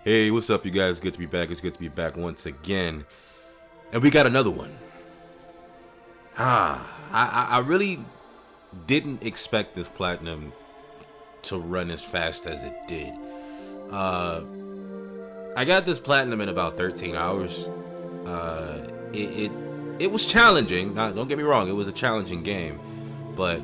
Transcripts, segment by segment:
Hey, what's up, you guys? Good to be back. It's good to be back once again. And we got another one. I really didn't expect this platinum to run as fast as it did. I got this platinum in about 13 hours. It was challenging. Don't get me wrong, it was a challenging game. But,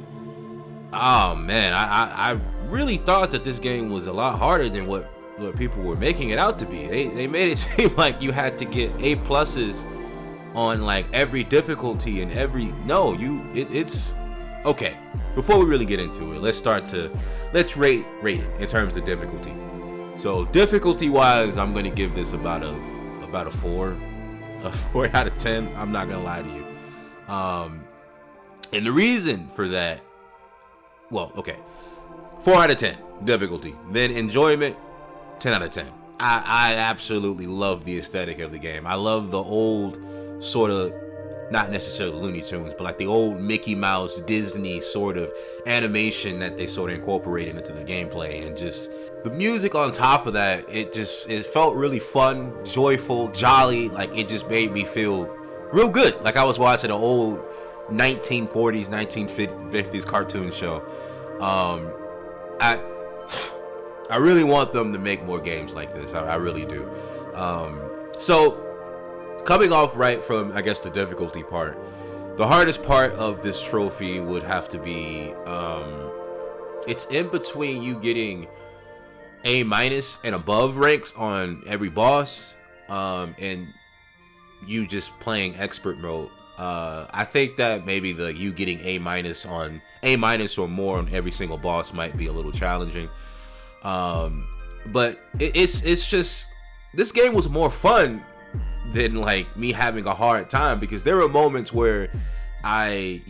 oh man, I really thought that this game was a lot harder than what people were making it out to be. They made it seem like you had to get A pluses on like every difficulty and it's okay. Before we really get into it, let's rate it in terms of difficulty. So difficulty wise, I'm gonna give this about a 4 out of 10. I'm not gonna lie to you. And the reason for that, 4 out of 10 difficulty. Then enjoyment, 10 out of 10. I absolutely love the aesthetic of the game. I love the old sort of, not necessarily Looney Tunes, but like the old Mickey Mouse Disney sort of animation that they sort of incorporated into the gameplay, and just the music on top of that. It felt really fun, joyful, jolly. Like it just made me feel real good. Like I was watching an old 1940s, 1950s cartoon show. I really want them to make more games like this. I really do. So coming off right from, I guess, the difficulty part, the hardest part of this trophy would have to be, it's in between you getting A- and above ranks on every boss, and you just playing expert mode. I think that maybe you getting A- on A- or more on every single boss might be a little challenging. But it's just, this game was more fun than like me having a hard time, because there were moments where I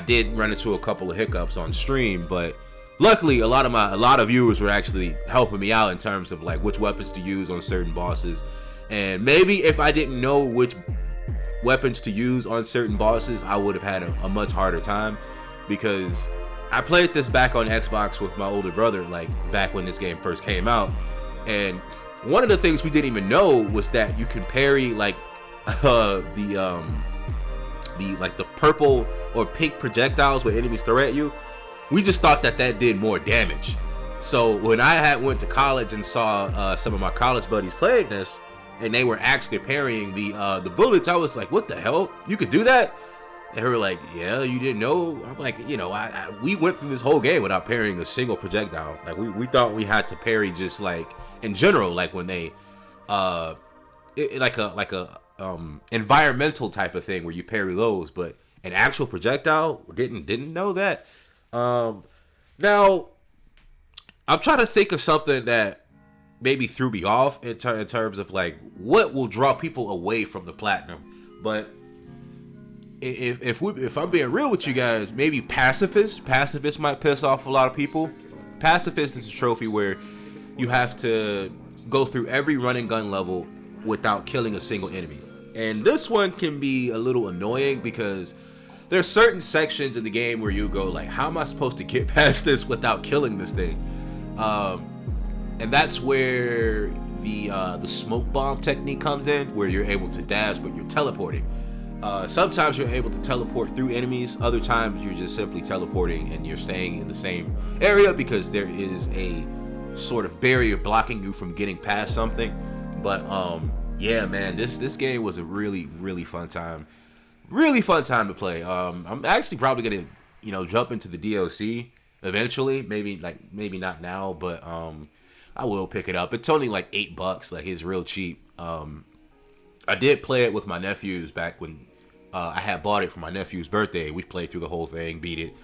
did run into a couple of hiccups on stream, but luckily a lot of viewers were actually helping me out in terms of like which weapons to use on certain bosses. And maybe if I didn't know which weapons to use on certain bosses, I would have had a much harder time, because I played this back on Xbox with my older brother, like back when this game first came out, and one of the things we didn't even know was that you can parry like the purple or pink projectiles when enemies throw at you. We just thought that did more damage. So when I went to college and saw some of my college buddies playing this, and they were actually parrying the bullets, I was like, what the hell? You could do that? And they were like, yeah, you didn't know? I'm like, we went through this whole game without parrying a single projectile. Like we thought we had to parry just like in general, like when they like a environmental type of thing where you parry those, but an actual projectile, didn't know that. Now I'm trying to think of something that maybe threw me off in terms of like what will draw people away from the platinum. But if I'm being real with you guys, maybe pacifist might piss off a lot of people. Pacifist is a trophy where you have to go through every run and gun level without killing a single enemy. And this one can be a little annoying, because there are certain sections in the game where you go like, how am I supposed to get past this without killing this thing? And that's where the smoke bomb technique comes in, where you're able to dash but you're teleporting. Sometimes you're able to teleport through enemies, other times you're just simply teleporting and you're staying in the same area because there is a sort of barrier blocking you from getting past something. But yeah, man, this game was a really, really fun time. Really fun time to play. I'm actually probably gonna jump into the DLC eventually. Maybe not now, but I will pick it up. It's only like $8. Like, it's real cheap. I did play it with my nephews back when I had bought it for my nephew's birthday. We played through the whole thing, beat it.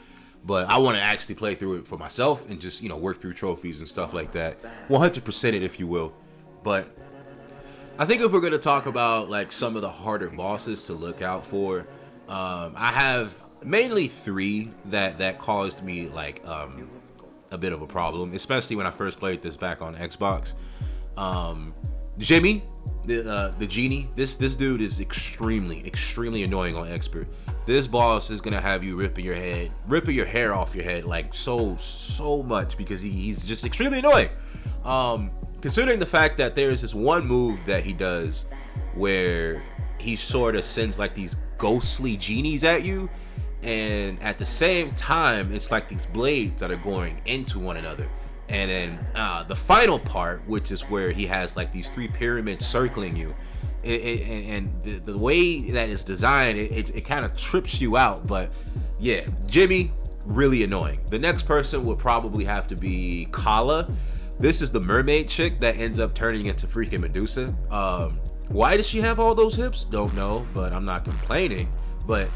But I want to actually play through it for myself and just, work through trophies and stuff like that. 100% it, if you will. But I think if we're going to talk about like some of the harder bosses to look out for, I have mainly 3 that caused me like a bit of a problem, especially when I first played this back on Xbox. Jimmy, the genie, this dude is extremely annoying on expert. This boss is gonna have you ripping your hair off your head like so much, because he's just extremely annoying. considering the fact that there's this one move that he does where he sort of sends like these ghostly genies at you, and at the same time it's like these blades that are going into one another. And then the final part, which is where he has like these 3 pyramids circling you, and the way that it's designed, it kind of trips you out. But yeah, Jimmy, really annoying. The next person would probably have to be Kala. This is the mermaid chick that ends up turning into freaking Medusa. Why does she have all those hips? Don't know, but I'm not complaining. But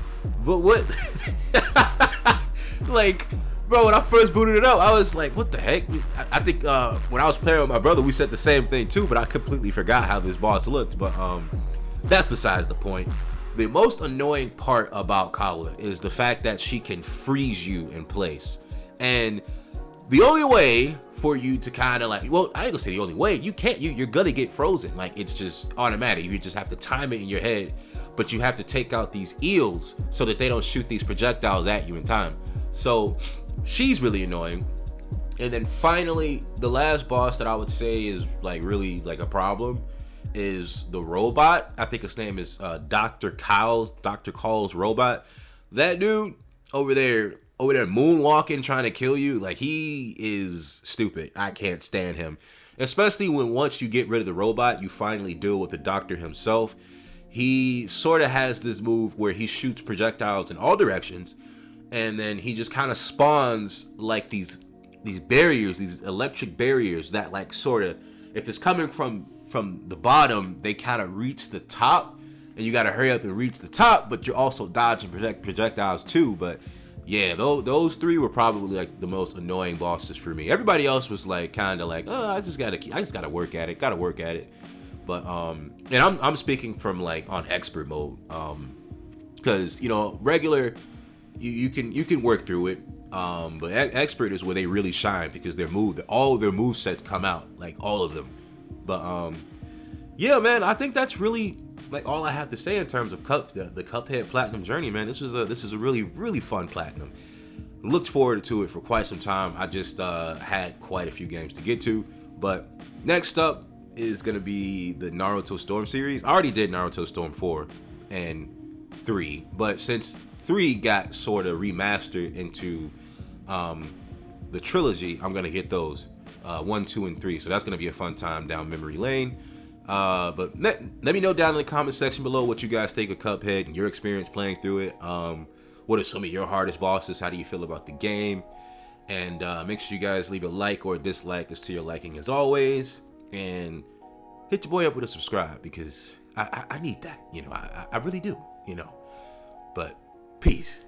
what? Like, bro, when I first booted it up, I was like, what the heck? I think when I was playing with my brother, we said the same thing too, but I completely forgot how this boss looked. But that's besides the point. The most annoying part about Kala is the fact that she can freeze you in place. And the only way for you to kind of like, well, I ain't gonna say the only way, you can't, you're gonna get frozen. Like, it's just automatic. You just have to time it in your head, but you have to take out these eels so that they don't shoot these projectiles at you in time. So she's really annoying. And then finally, the last boss that I would say is like really like a problem is the robot. I think his name is Dr. Call's robot. That dude over there moonwalking trying to kill you, like, he is stupid. I can't stand him. Especially when once you get rid of the robot, you finally deal with the doctor himself. He sort of has this move where he shoots projectiles in all directions, and then he just kind of spawns like these barriers, these electric barriers that like sort of, if it's coming from the bottom, they kind of reach the top, and you got to hurry up and reach the top, but you're also dodging projectiles too. But yeah, those 3 were probably like the most annoying bosses for me. Everybody else was like kind of like, oh, I just gotta work at it. But and I'm speaking from like on expert mode, because you know, regular you can work through it, but expert is where they really shine, because all their move sets come out, like all of them. But yeah, man, I think that's really like all I have to say in terms of the Cuphead Platinum journey, man. This is a really, really fun platinum. Looked forward to it for quite some time. I just had quite a few games to get to. But next up is gonna be the Naruto Storm series. I already did Naruto Storm 4 and 3, but since 3 got sort of remastered into the trilogy, I'm gonna hit those 1, 2, and 3. So that's gonna be a fun time down memory lane. But let me know down in the comment section below what you guys think of Cuphead and your experience playing through it. What are some of your hardest bosses? How do you feel about the game? And make sure you guys leave a like or a dislike as to your liking as always. And hit your boy up with a subscribe, because I need that. You know, I really do, you know. But peace.